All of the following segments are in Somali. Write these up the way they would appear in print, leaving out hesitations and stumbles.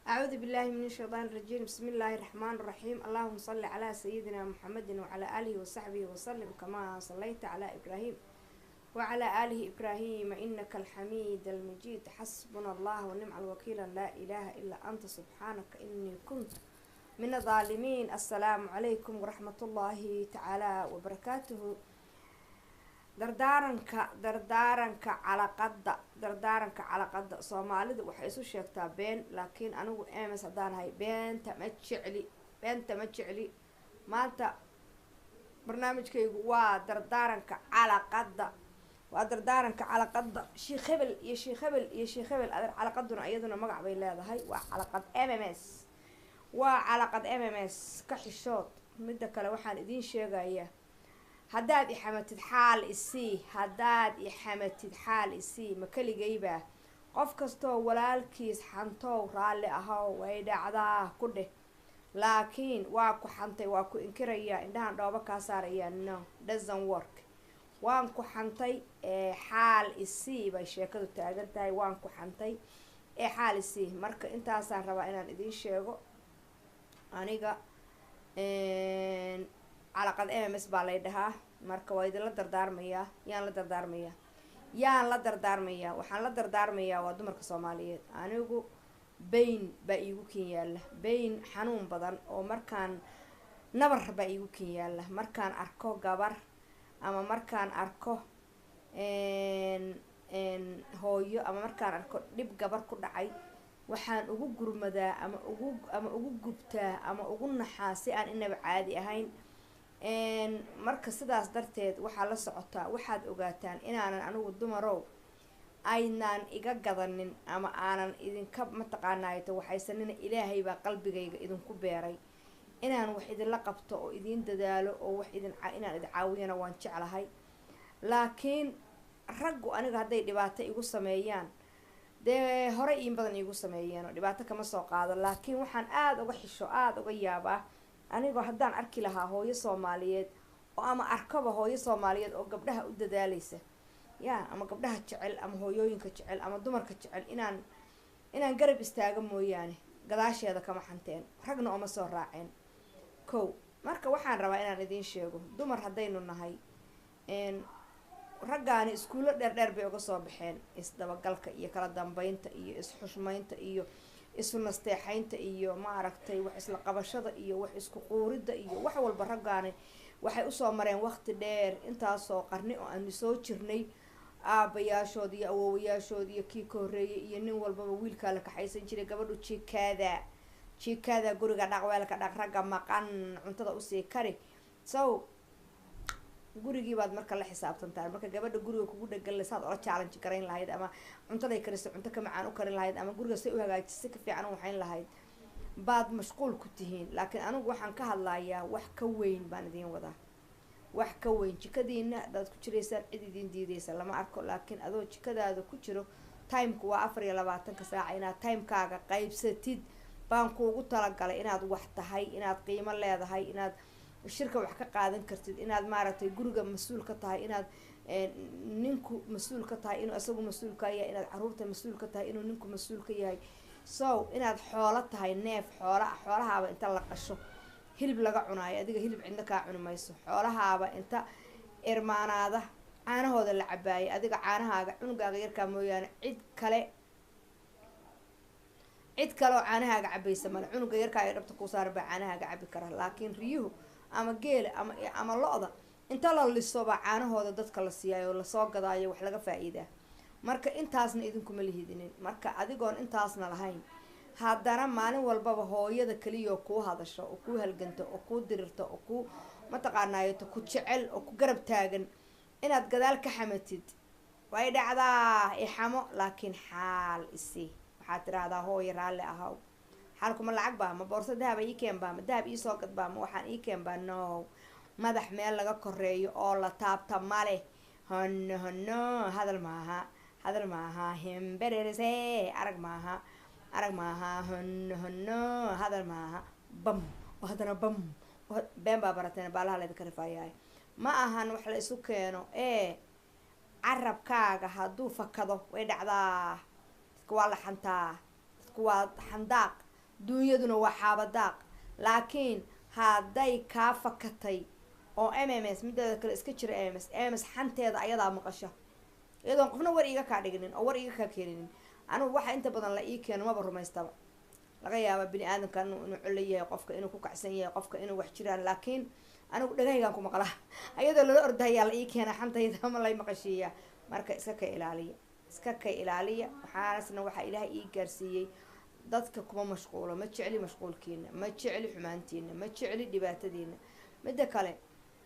أعوذ بالله من الشيطان الرجيم. بسم الله الرحمن الرحيم. اللهم صل على سيدنا محمد وعلى آله وصحبه وسلم كما صليت على إبراهيم وعلى آله إبراهيم إنك الحميد المجيد. حسبنا الله ونعم الوكيل، لا إله إلا أنت سبحانك إني كنت من الظالمين. السلام عليكم ورحمة الله تعالى وبركاته. dardaaranka calaqada Soomaalida waxay isu sheegtaa been, laakiin anigu ms hadaan hay beenta ma jecli. maanta barnaamijkaygu waa dardaaranka calaqada sheekh hebel iyo sheekh hebel iyo sheekh hebel. calaqaduna iyaduna magac bay leedahay, waa calaqad mms ka xishood. midda kale waxaan idiin sheegayaa, haddaad ixamatid xaal isii ma keligaybaa. qof kastoo walaalkiis xantow raalli ahow, way dhacdaa ku dheh. laakiin waa ku xantay, waa ku inkirayaa, indhahan dhooba kaa saarayaa. no doesn't work. waan ku xantay xaal isii bay sheekadu taagan tahay. waan ku xantay xaal isii. marka intaasaan rabaa inaan idiin sheego. aniga calaqad mms baa lay dhahaa. marka waa idinla dardaarmayaa. yaan la dardaarmayaa waxaan la dardaarmayaa waa dumarka Soomaaliyeed. anigu bayn baa iigu kin yaalla, bayn xanuun badan oo markaan nabar baa iigu kin yaalla. markaan arko gabar ama markaan arko hooyo ama markaan arko dhib gabar ku dhacay, waxaan ugu gurmadaa ama ugu gubtaa ama ugu naxaa si aan inaba caadi ahayn. marka sidaas darteed waxaa la socotaa, waxaad ogaataan inaanan anigu dumarow aynaan iga gadanin ama aanan idinka mataqaanaato waxaysanina. ilaahay baa qalbigayga idinku beeray inaan wax idinla qabto oo idiin dadaalo oo wax inaan idin caawiyana waan jeclahay. laakiin raggu aniga hadday dhibaato igu sameeyaan, dee hore in badan igu sameeyeen oo dhibaato kama soo qaado. laakiin waxaan aada uga xisho, aada uga yaabaa anigoo haddaan arki lahaa hooyo Soomaaliyeed oo ama arkaba hooyo Soomaaliyeed oo gabdhaha u dadaalaysa, yaa ama gabdhaha jecel ama hooyooyinka jecel ama dumarka jecel inaan garab istaaga mooyaane gadaasheeda kama xanteen, ragna oma soo raaceen. marka waxaan rabaa inaan idiin sheego, dumar haddaynu nahay, raggaani iskuulo dheer bay uga soo baxeen isdabagalka iyo kala dambeynta iyo isxushmaynta iyo isu nasteexaynta iyo maaragtay wax isla qabashada iyo wax isku quurida iyo wax walba. raggaani waxay usoo mareen waqti dheer, intaasoo qarni oo aanu soo jirnay. aabayaashood iyo awoowayaashood iyo kii ka horreeyay iyo nin walbaba wiilkaa la kaxaysan jiray. gabadhu jikaada guriga dhaq, weelka dhaq, ragga maqan cuntada usii kari. gurigii baad marka la xisaabtantaa. marka gabadha guriga kugu dhegan saad ola challenge garayn lahayd, ama cuntaday karisa cunto ka macaan u karin lahayd, ama guriga say u hagaajisay ka fiican u waxayn lahayd, baad mashquul ku tihiin. laakiin anigu waxaan ka hadlayaa wax ka weyn baan idiin wadaa, wax ka weyn. jikadiina hadaad ku jiraysaan cid idiin diidaysa lama arko. laakiin adoo jikadaada ku jiro, timeku waa 24 saaca, inaad timekaaga qaybsatid baan kuugu talagalay. inaad wax tahay, inaad qiimo leedahay, inaad shirka wax ka qaadan kartid, inaad maaragtay guriga mas-uul ka tahay, inaad ninku mas-uul ka tahay, inuu isagu mas-uul ka yahay, inaad caruurta mas-uul ka tahay, inuu ninku mas-uul ka yahay. inaad xoolo tahay, neef xoolahaaba inta la qasho hilib laga cunaayo, adiga hilib cidna kaa cuni mayso. xoolahaaba inta irmaanaada caanahooda la cabaayo, adiga caanahaaga cunugaaga yarkaa mooyaane cid kale oo caanahaaga cabaysa male. cunuga yarkaa ee dhabta kuu saara baa caanahaaga cabi kara. laakiin riyuhu ama geela ama lo-da inta la liso baa caanahooda dadka la siiyaayo oo lasoo gadaayo wax laga faa-iidaa. marka intaasna idinkuma lihidinin. marka adigoon intaasna lahayn, haddana maalin walbaba hooyada keliya oo kuu hadasho oo kuu halganto oo kuu dirirto oo kuu mataqaanaayoto ku jecel oo ku garab taagan, inaad gadaal ka xamatid way dhacdaa. ixamo, laakiin xaal isii. waxaad tiraahdaa hooyo raalli ahow. xaalkuma lacag baa, ma boorso dahaba ii keen baa, ma dahab ii soo gad baa, ma waxaan ii keen baa. no, madax meel laga koreeyo oo la taabta male. hono hadal maaha himbererse arag maaha hono hadal maaha. bam oo haddana bam been baa barateen, baalaha laydinka rifaayahay. ma ahan wax la isu keeno. carabkaaga hadduu fakado way dhacdaa. dadka waa la xantaa, dadku waa xandaaq. duunyaduna waa xaabadaaq. laakiin hadday kaa fakatay oo MMS mideeda kale iska jira MMS xanteeda ayadaa maqasha iyadoon qofna war iiga kaa dhiginin oo war iiga kaa keeninin. anigu waxa inta badan la ii keeno maba rumaystaba. laga yaaba bini aadamka inuu colo yahay, qofka inuu ku kacsan yahay, qofka inuu wax jiraan, laakiin anigu dhagahaygaan ku maqlaa ayadoo lala ordahayaa la ii keena xantayda ama lay maqashiiya. marka iska ka ilaaliya waxaasna waxaa ilaahay ii gaarsiiyey. dadka kuma mashquulo, ma jecli mashquulkiina, ma jecli xumaantiina, ma jecli dhibaatadiina. midda kale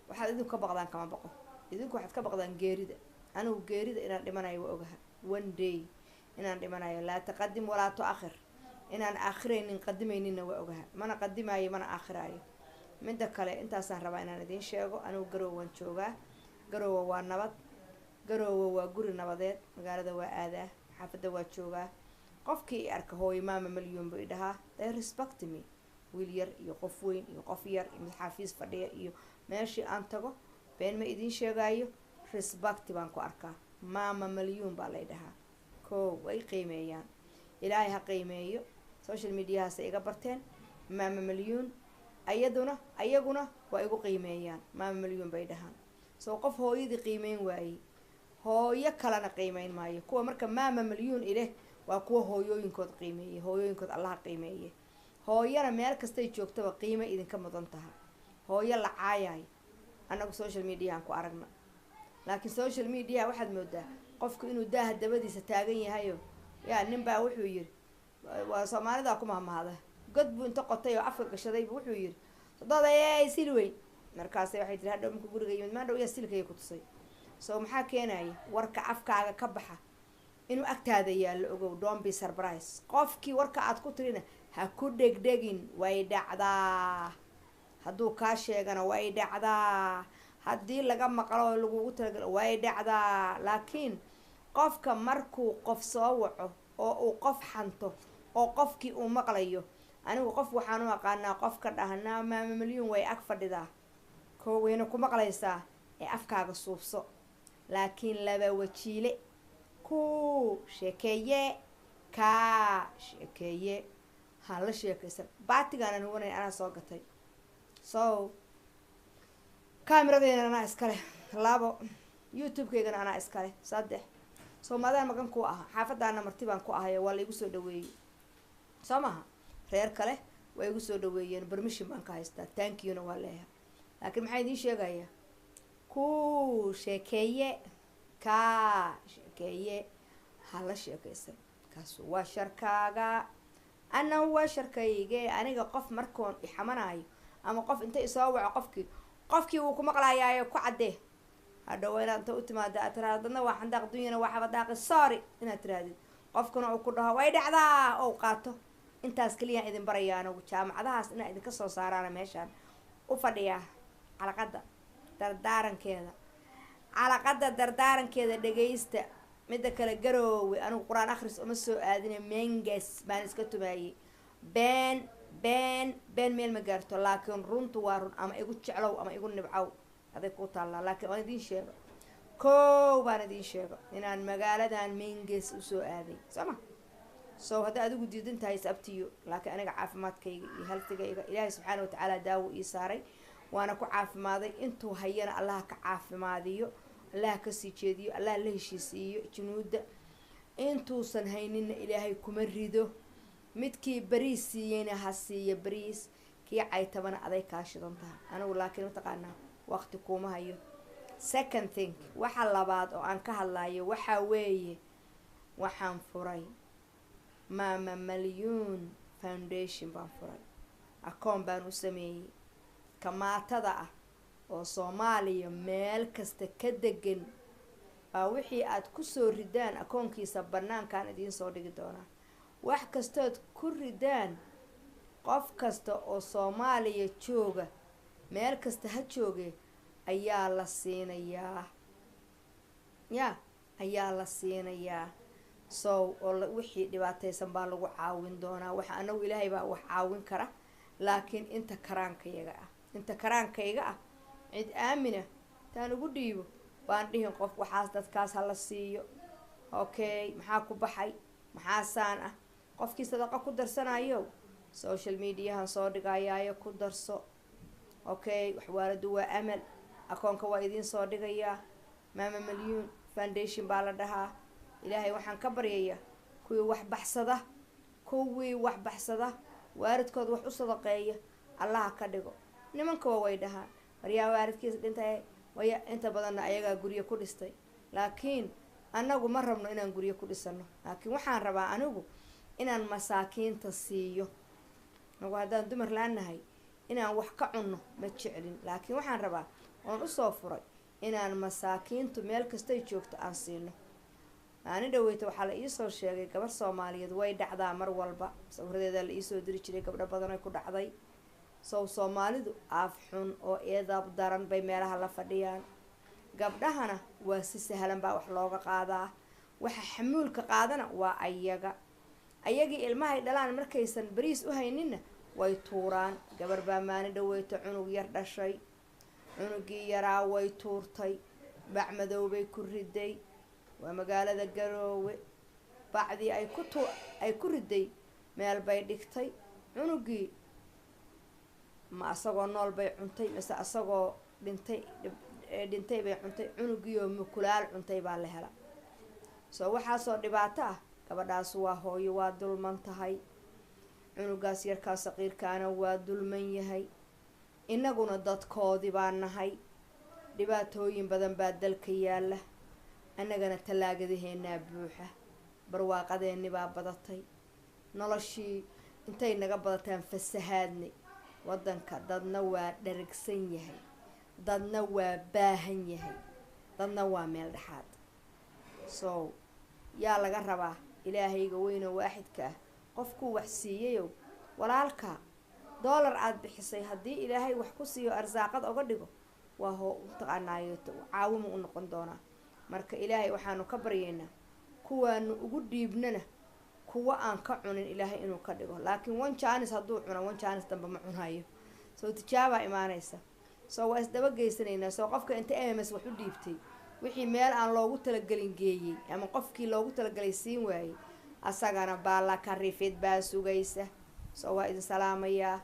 waxaad idinku ka baqdaan kama baqo. idinku waxaad ka baqdaan geerida. anigu geerida inaan dhimanayo waa ogaha, one day inaan dhimanayo. laa taqadim walaa tuakhir, inaan aakhiraynin qadimaynina waa ogaha. mana qadimaayo mana aakhiraayo. midda kale intaasaan rabaa inaan idiin sheego. anigu Garowe waan joogaa. Garowe waa nabad. Garowe waa guri nabadeed. magaalada waa aadaa, xaafadda waa joogaa. qofkii i arka hooyo maama malyuun buu i dhahaa, they respect me. wiil yar iyo qof weyn iyo qof yar iyo mid xafiis fadhiya iyo meeshii aan tago been ma idiin sheegaayo, respect baan ku arkaa. maama malyuun baa lay dhahaa. way qiimeeyaan. ilaahay ha qiimeeyo. social mediahaasa iga barteen maama malyuun. ayaguna waa igu qiimeeyaan. maama malyuun bay dhahaan. qof hooyadii qiimeyn waayey, hooyo kalena qiimeyn maayo. kuwa marka maama malyuun ileh waa kuwa hooyooyinkood qiimeeyey. hooyooyinkood allaha qiimeeye. hooyana meel kastay joogtaba qiime idinka mudan taha. hooyo la caayayo anagu social mediahan ku aragna. laakiin social media waxaad moodaa qofku inuu daaha dabadiisa taagan yahayo. yaa nin baa wuxuu yiri, waa Soomaalida ku mahmahada, god buu inta qotay oo afka gashaday buu wuxuu yiri dadayay silweyn. markaasay waxay tiri hadhow marka guriga yimid maandhow yaa silkay ku tusay. maxaa keenaya warka afkaaga ka baxa inuu agtaada yaallo ogow. don't be surprise. qofkii warka aad ku tirina ha ku dhegdhegin. way dhacdaa. hadduu kaa sheegana way dhacdaa. haddii laga maqlo lagugu talagalo way dhacdaa. laakiin qofka markuu qof soo waco oo uu qof xanto oo qofkii uu maqlayo, anigu qof waxaan u aqaanaa qof ka dhahanaa maama malyuun way ag fadhidaa, wayna ku maqlaysaa ee afkaaga suubso. laakiin laba wajiile ku sheekeeye kaa sheekeeye ha la sheekaysan. baatigaana nuwanay anaa soo gatay. kaamiradeena anaa iskale. 2 youtube-kaygana anaa iskale. 3 Soomaalidaan magan ku aha, xaafadaana marti baan ku ahayo waa la igu soo dhaweeyey. soo maha reer kale waa igu soo dhaweeyeen, permission baan ka haystaa, thank you na waa leeyahay. laakiin maxaa idiin sheegaya ku sheekeeye kaa sheekeeye ha la sheekaysan. kaas waa sharkaaga, ana waa sharkayge. aniga qof markoon ixamanayo ama qof inta isoo waco qofkii wuu ku maqlayaayo ku cadee. hadhow inaad inta u timaada aad tiraahdo dadna waa xandaaq dunyana waa xabadaaqi sorry inaad tirahdid. qofkuna uu ku dhaho way dhacdaa oo qaato. intaas kaliya idin baraya anigu jaamacadahaas inaa idinka soo saaraan meeshaan u fadhiyaa. calaqada dardaarankeeda dhagaysta. midda kale Garowe anigu quraan akhris uma soo aadine menges baan iska tumaayey. been meel ma gaarto. laakiin runtu waa run. ama igu jeclow ama igu nibcow aday ku taallaa. laakiin waan idiin sheego baan idiin sheego inaan magaaladan menges usoo aaday. soo hadda adigu diidan tahay sabtiyo. laakiin aniga caafimaadkayga iyo haltigayga ilaahay subxaana watacaala daawo ii saaray, waana ku caafimaaday. intuu hayana allaha ka caafimaadiyo, allaha kasii jeediyo, allaha la heshiisiiyo junuuda. intuusan haynina ilaahay kuma rido. midkii bariis siiyeyna ha siiyo bariis, kii caytabana aday kaa shidan tahay. anigu laakiin mataqaanaa waqti kuma hayo. second thing waxa labaad oo aan ka hadlayo waxaa weeye waxaan furay maama malyuun foundation baan furay. akoon baan u sameeyey. kamaatada ah oo Soomaaliya meel kasta ka degan baa wixii aad ku soo ridaan akoonkiisa banaankaan idiin soo dhigi doonaa. wax kastood ku ridaan qof kasta oo Soomaaliya jooga meel kasta ha jooge ayaa la siinayaa. wixii dhibaataysan baa lagu caawin doonaa. waxa anagu ilaahay baa wax caawin kara, laakiin inta karaankayga ah cid aamina taan ugu dhiibo baan dhihin qof waxaas dadkaas hala siiyo. maxaa ku baxay maxaa saan ah. qofkii sadaqa ku darsanayo social mediahan soo dhigayaayo ku darso. Okay, waxwaaladu waa amal, akoonka waa idiin soo dhigayaa. Maama Malyuun Foundation baa la dhahaa. ilaahay waxaan ka baryayaa kuwii wax baxsada waaridkood wax u sadaqeeya allaha ka dhigo. nimanka way dhahaan waryaa waaridkiisa dhintay waya inta badanna ayagaa guryo ku dhistay, laakiin anagu ma rabno inaan guryo ku dhisano, laakiin waxaan rabaa anigu inaan masaakiinta siiyo. nagu haddaan dumar laanahay inaan wax ka cunno ma jeclin, laakiin waxaan rabaa oon usoo furay inaan masaakiintu meel kastay joogto aan siino. ani dhaweyta waxaa la iisoo sheegay gabar Soomaaliyeed way dhacdaa mar walba, sawiradeeda la iisoo diri jiray, gabdho badan ay ku dhacday. Soomaalidu af xun oo eedab daran bay meelaha la fadhiyaan. gabdhahana waa si sahlan baa wax looga qaadaa, waxa xamuulka qaadana waa ayagii ilmahay dhalaan markaysan bariis u hayninna way tuuraan. gabar baa maalin dhaweyta cunug yar dhashay, cunugii yaraa way tuurtay, bac madow bay ku riday. waa magaalada Garoowe. bacdii ay ku riday meel bay dhigtay. cunugii ma asagoo nool bay cuntay mise asagoo dhintay bay cuntay. cunugii oo mukulaal cuntay baa la hela. waxaasoo dhibaato ah. gabadhaas waa hooyo, waa dulman tahay. cunugaas yarkaa saqiirkaana waa dulman yahay. inaguna dadkoodii baa nahay. dhibaatooyin badan baa dalka yaala. annagana tallaagadaheennaa buuxa. barwaaqadeennii baa badatay. noloshii intay naga badataan fasahaadnay. waddanka dadna waa dharagsan yahay, dadna waa baahan yahay, dadna waa meel dhexaad. yaa laga rabaa ilaahayga weyno waaxidka ah qofkuu wax siiyayow walaalka dollar aad bixisay haddii ilaahay wax ku siiyo arsaaqad oga dhigo waa taqaanaayo caawimo u noqon doonaa. marka ilaahay waxaanu ka baryaynaa kuwaanu ugu dhiibnana kuwa aan ka cunin ilaahay inuu ka dhigo. laakiin one chance hadduu cuno one chance dambe ma cunayo. tijaabaa imaanaysa. waa isdaba geysanaynaa. qofka inta ms wax u dhiibtay wixii meel aan loogu talagelin geeyey ama qofkii loogu talagalay siin waayey asagana baala ka rifid baa sugaysa. waa idin salaamayaa.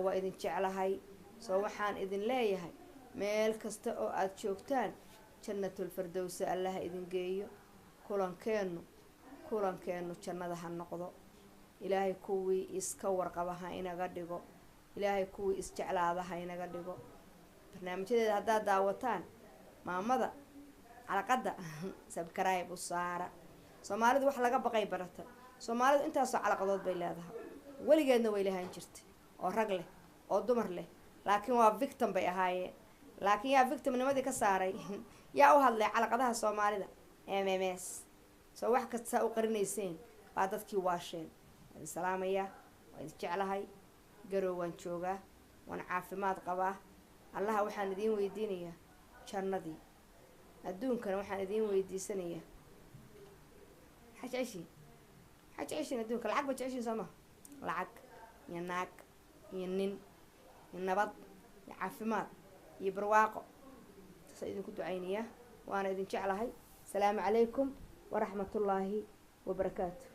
waa idin jeclahay. waxaan idin leeyahay meel kasta oo aad joogtaan jannatul firdawsi allaha idin geeyo. kulankeenu jannada ha noqdo. ilaahay kuwii iska warqaba ha inaga dhigo. ilaahay kuwii isjeclaada ha inaga dhigo. barnaamijyadeeda haddaad daawataan maamada calaqada subscribe u saara. soomaalidu wax laga baqay barata. soomaalidu intaasoo calaqadood bay leedahay, weligeedna way lahaan jirtay, oo rag leh oo dumar leh, laakiin waa victim bay ahaayeen. laakiin yaa victimnimadii ka saaray yaa u hadlay calaqadaha Soomaalida mms. wax kasta u qarinayseen baa dadkii waasheen. waan salaamayaa, waan jeclahay. Garoowe waan joogaa, waan caafimaad qabaa. allaha waxaan idiin weydiinayaa jannadii. adduunkana waxaan idiin weydiisanayaa xajceshin adduunka lacag ba jeceshin sama. lacag iyo naag iyo nin iyo nabad iyo caafimaad iyo barwaaqo. taas idinku ducaynayaa, waana idin jeclahay. السلام عليكم ورحمة الله وبركاته.